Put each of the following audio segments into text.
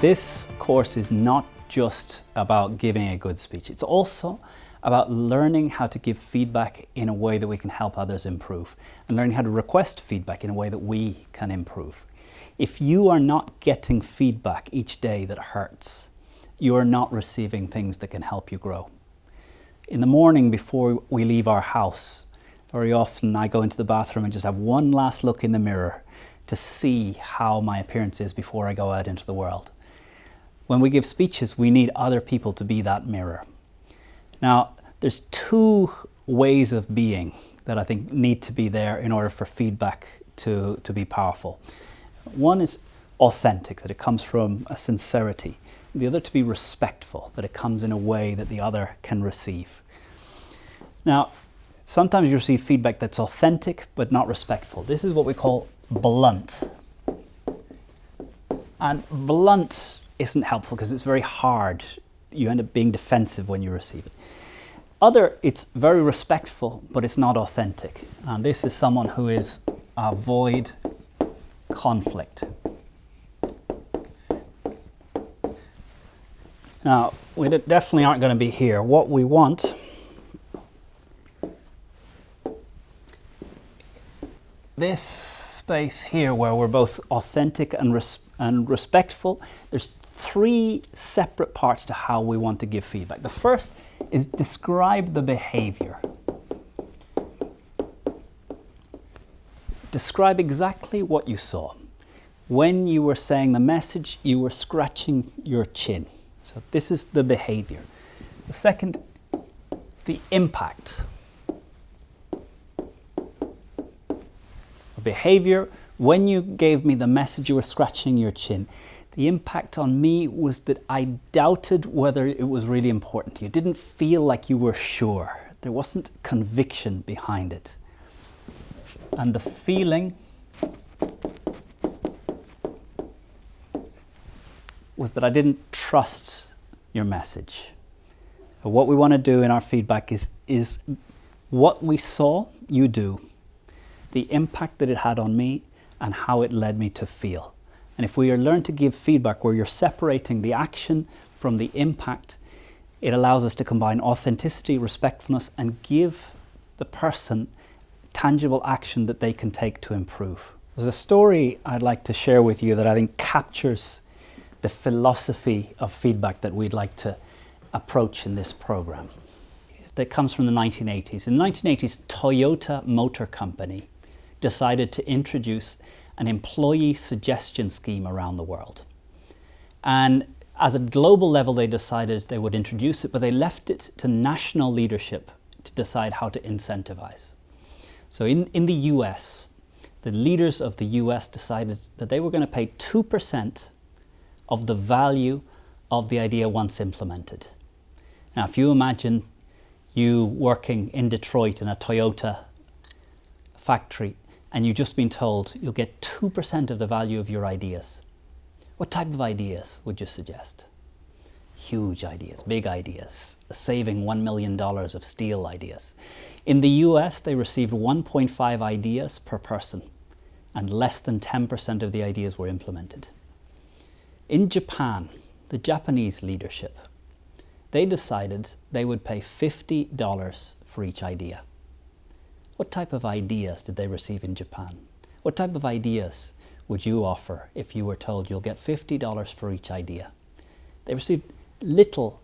This course is not just about giving a good speech. It's also about learning how to give feedback in a way that we can help others improve, and learning how to request feedback in a way that we can improve. If you are not getting feedback each day that hurts, you are not receiving things that can help you grow. In the morning before we leave our house, very often I go into the bathroom and just have one last look in the mirror to see how my appearance is before I go out into the world. When we give speeches, we need other people to be that mirror. Now, there's two ways of being that I think need to be there in order for feedback to be powerful. One is authentic, that it comes from a sincerity. The other to be respectful, that it comes in a way that the other can receive. Now, sometimes you receive feedback that's authentic but not respectful. This is what we call blunt. And blunt isn't helpful because it's very hard. You end up being defensive when you receive it. It's very respectful, but it's not authentic. And this is someone who is avoid conflict. Now, we definitely aren't going to be here. What we want this space here where we're both authentic and respectful, there's three separate parts to how we want to give feedback. The first is describe the behavior. Describe exactly what you saw. When you were saying the message, you were scratching your chin. So this is the behavior. The second, the impact. The behavior, when you gave me the message, you were scratching your chin. The impact on me was that I doubted whether it was really important to you. It didn't feel like you were sure. There wasn't conviction behind it. And the feeling was that I didn't trust your message. So what we want to do in our feedback is what we saw you do, the impact that it had on me, and how it led me to feel. And if we learn to give feedback where you're separating the action from the impact, it allows us to combine authenticity, respectfulness, and give the person tangible action that they can take to improve. There's a story I'd like to share with you that I think captures the philosophy of feedback that we'd like to approach in this program. That comes from the 1980s. In the 1980s, Toyota Motor Company decided to introduce an employee suggestion scheme around the world. And as a global level, they decided they would introduce it, but they left it to national leadership to decide how to incentivize. So in the US, the leaders of the US decided that they were going to pay 2% of the value of the idea once implemented. Now, if you imagine you working in Detroit in a Toyota factory, and you've just been told you'll get 2% of the value of your ideas. What type of ideas would you suggest? Huge ideas, big ideas, saving $1 million of steel ideas. In the US, they received 1.5 ideas per person, and less than 10% of the ideas were implemented. In Japan, the Japanese leadership, they decided they would pay $50 for each idea. What type of ideas did they receive in Japan? What type of ideas would you offer if you were told you'll get $50 for each idea? They received little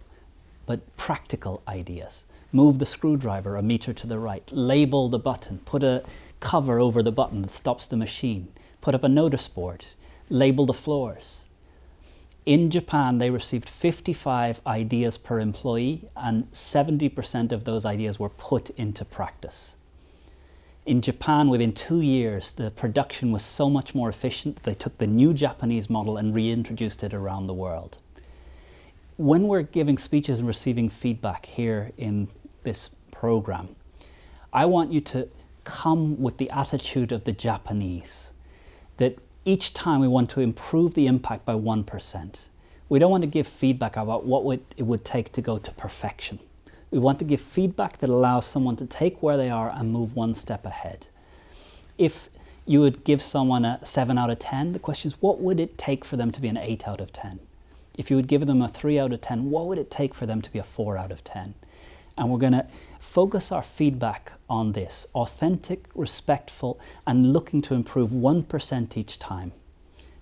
but practical ideas. Move the screwdriver a meter to the right, label the button, put a cover over the button that stops the machine, put up a notice board, label the floors. In Japan, they received 55 ideas per employee, and 70% of those ideas were put into practice. In Japan, within 2 years, the production was so much more efficient that they took the new Japanese model and reintroduced it around the world. When we're giving speeches and receiving feedback here in this program, I want you to come with the attitude of the Japanese, that each time we want to improve the impact by 1%. We don't want to give feedback about what it would take to go to perfection. We want to give feedback that allows someone to take where they are and move one step ahead. If you would give someone a 7 out of 10, the question is, what would it take for them to be an 8 out of 10? If you would give them a 3 out of 10, what would it take for them to be a 4 out of 10? And we're going to focus our feedback on this, authentic, respectful, and looking to improve 1% each time.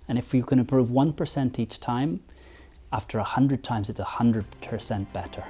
And if you can improve 1% each time, after 100 times, it's 100% better.